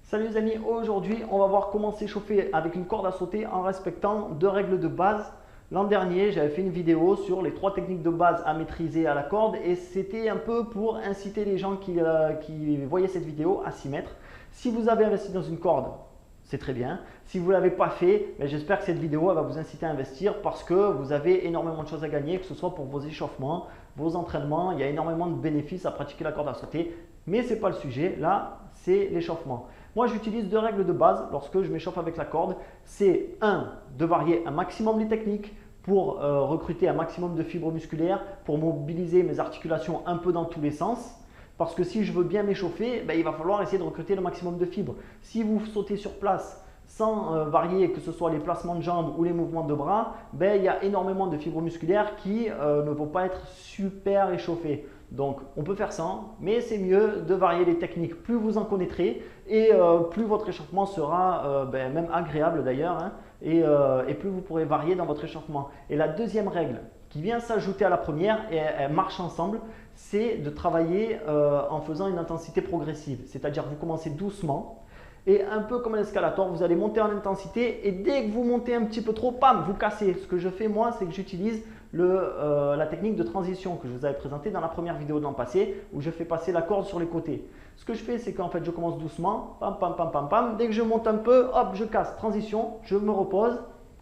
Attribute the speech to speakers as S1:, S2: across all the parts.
S1: Salut les amis, aujourd'hui on va voir comment s'échauffer avec une corde à sauter en respectant deux règles de base. L'an dernier j'avais fait une vidéo sur les 3 techniques de base à maîtriser à la corde et c'était un peu pour inciter les gens qui voyaient cette vidéo à s'y mettre. Si vous avez investi dans une corde, c'est très bien. Si vous ne l'avez pas fait, j'espère que cette vidéo va vous inciter à investir parce que vous avez énormément de choses à gagner, que ce soit pour vos échauffements, vos entraînements. Il y a énormément de bénéfices à pratiquer la corde à sauter, mais ce n'est pas le sujet. Là, c'est l'échauffement. Moi, j'utilise deux règles de base lorsque je m'échauffe avec la corde. C'est 1, de varier un maximum les techniques pour recruter un maximum de fibres musculaires, pour mobiliser mes articulations un peu dans tous les sens. Parce que si je veux bien m'échauffer, il va falloir essayer de recruter le maximum de fibres. Si vous sautez sur place sans varier, que ce soit les placements de jambes ou les mouvements de bras, il y a énormément de fibres musculaires qui ne vont pas être super échauffées. Donc on peut faire sans, mais c'est mieux de varier les techniques. Plus vous en connaîtrez et plus votre échauffement sera même agréable d'ailleurs, hein, et plus vous pourrez varier dans votre échauffement. Et la deuxième règle qui vient s'ajouter à la première et elles marchent ensemble, c'est de travailler en faisant une intensité progressive. C'est-à-dire vous commencez doucement et un peu comme un escalator, vous allez monter en intensité et dès que vous montez un petit peu trop, pam, vous cassez. Ce que je fais moi, c'est que j'utilise la technique de transition que je vous avais présentée dans la première vidéo de l'an passé où je fais passer la corde sur les côtés. Ce que je fais, c'est qu'en fait, je commence doucement, pam, pam, pam, pam, pam. Dès que je monte un peu, hop, je casse. Transition, je me repose.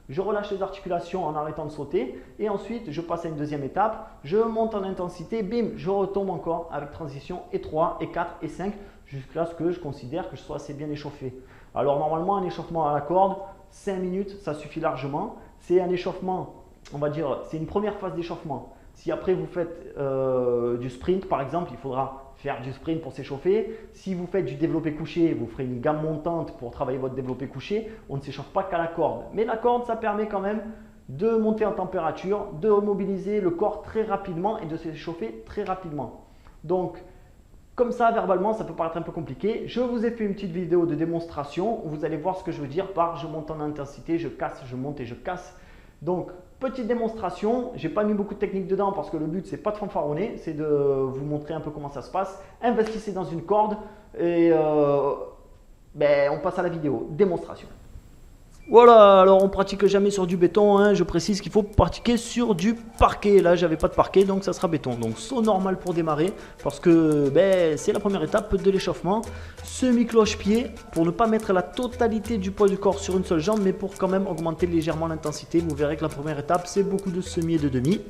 S1: Je relâche les articulations en arrêtant de sauter et ensuite je passe à une deuxième étape, je monte en intensité, bim, je retombe encore avec transition et 3 et 4 et 5 jusqu'à ce que je considère que je sois assez bien échauffé. Alors normalement un échauffement à la corde, 5 minutes ça suffit largement, c'est un échauffement, on va dire, c'est une première phase d'échauffement. Si après vous faites du sprint par exemple, il faudra faire du sprint pour s'échauffer. Si vous faites du développé couché, vous ferez une gamme montante pour travailler votre développé couché. On ne s'échauffe pas qu'à la corde. Mais la corde, ça permet quand même de monter en température, de mobiliser le corps très rapidement et de s'échauffer très rapidement. Donc, comme ça, verbalement, ça peut paraître un peu compliqué. Je vous ai fait une petite vidéo de démonstration où vous allez voir ce que je veux dire par je monte en intensité, je casse, je monte et je casse. Donc, petite démonstration, je n'ai pas mis beaucoup de techniques dedans parce que le but, c'est pas de fanfaronner, c'est de vous montrer un peu comment ça se passe. Investissez dans une corde et on passe à la vidéo. Démonstration. Voilà, alors on pratique jamais sur du béton, hein. Je précise qu'il faut pratiquer sur du parquet. Là, j'avais pas de parquet, donc ça sera béton. Donc saut normal pour démarrer, parce que c'est la première étape de l'échauffement. Semi-cloche-pied, pour ne pas mettre la totalité du poids du corps sur une seule jambe, mais pour quand même augmenter légèrement l'intensité. Vous verrez que la première étape, c'est beaucoup de semi et de demi.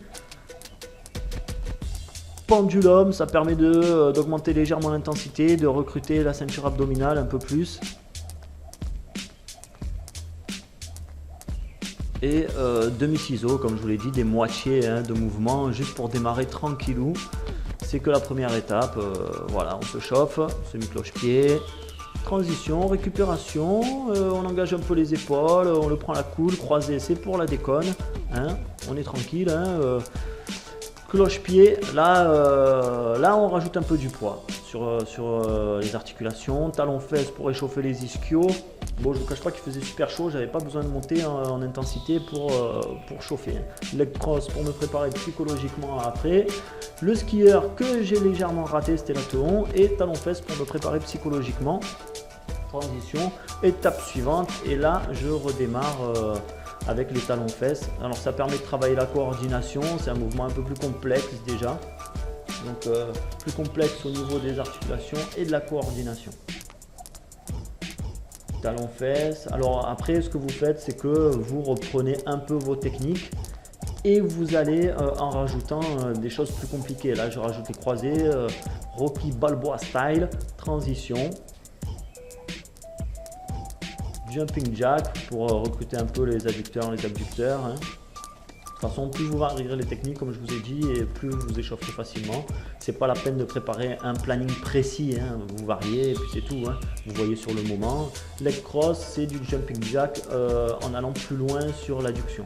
S1: Pendulum, ça permet d'augmenter légèrement l'intensité, de recruter la ceinture abdominale un peu plus. Et demi-ciseau, comme je vous l'ai dit, des moitiés de mouvement juste pour démarrer tranquillou. C'est que la première étape, voilà, on se chauffe, semi-cloche-pied, transition, récupération, on engage un peu les épaules, on le prend à la cool, croisé, c'est pour la déconne, hein, on est tranquille, hein, cloche-pied, là on rajoute un peu du poids sur les articulations, talon-fesse pour réchauffer les ischios. Bon, je ne vous cache pas qu'il faisait super chaud, j'avais pas besoin de monter en intensité pour chauffer. Leg cross pour me préparer psychologiquement après. Le skieur que j'ai légèrement raté, c'était l'athlon. Et talon-fesse pour me préparer psychologiquement. Transition, étape suivante. Et là, je redémarre avec les talons-fesses. Alors, ça permet de travailler la coordination. C'est un mouvement un peu plus complexe déjà. Donc, plus complexe au niveau des articulations et de la coordination. Talons-fesses. Alors après, ce que vous faites, c'est que vous reprenez un peu vos techniques et vous allez en rajoutant des choses plus compliquées. Là, je rajoute les croisés, Rocky Balboa style, transition, jumping jack pour recruter un peu les adducteurs, les abducteurs. Hein. De toute façon, plus vous varierez les techniques, comme je vous ai dit, et plus vous vous échaufferez facilement. C'est pas la peine de préparer un planning précis, hein. Vous variez et puis c'est tout. Hein. Vous voyez sur le moment. Leg cross, c'est du jumping jack en allant plus loin sur l'adduction.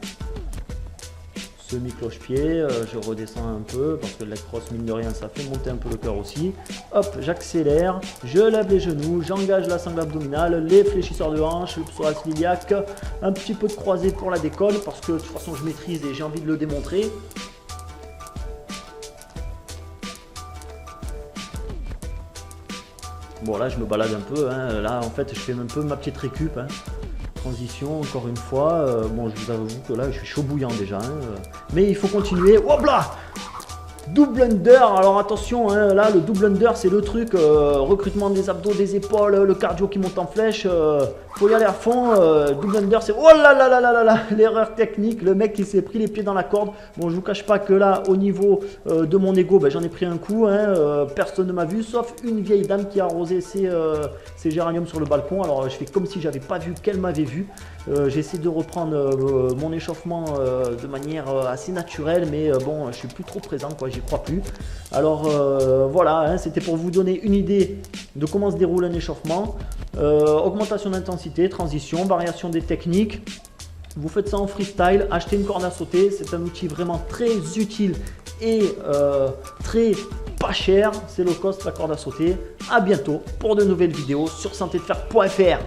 S1: Semi-cloche-pied, je redescends un peu parce que le leg cross, mine de rien, ça fait monter un peu le cœur aussi. Hop, j'accélère, je lève les genoux, j'engage la sangle abdominale, les fléchisseurs de hanches, le psoas iliaque, un petit peu de croisé pour la décolle parce que de toute façon je maîtrise et j'ai envie de le démontrer. Bon là je me balade un peu, hein. Là en fait je fais un peu ma petite récup, hein. Transition encore une fois, bon je vous avoue que là je suis chaud bouillant déjà, hein. Mais il faut continuer. Hop là, double under, alors attention, hein, là le double under c'est le truc, recrutement des abdos, des épaules, le cardio qui monte en flèche, faut y aller à fond, double under c'est, oh là là là là là là, l'erreur technique, le mec qui s'est pris les pieds dans la corde. Bon je vous cache pas que là au niveau de mon ego, ben, j'en ai pris un coup, hein, personne ne m'a vu sauf une vieille dame qui a arrosé ses géraniums sur le balcon. Alors je fais comme si j'avais pas vu qu'elle m'avait vu. J'essaie de reprendre mon échauffement de manière assez naturelle, mais bon je suis plus trop présent quoi, j'y crois plus. Alors voilà, hein, c'était pour vous donner une idée de comment se déroule un échauffement. Augmentation d'intensité, transition, variation des techniques. Vous faites ça en freestyle, achetez une corde à sauter, c'est un outil vraiment très utile et très pas cher, c'est low cost la corde à sauter. À bientôt pour de nouvelles vidéos sur santédefer.fr.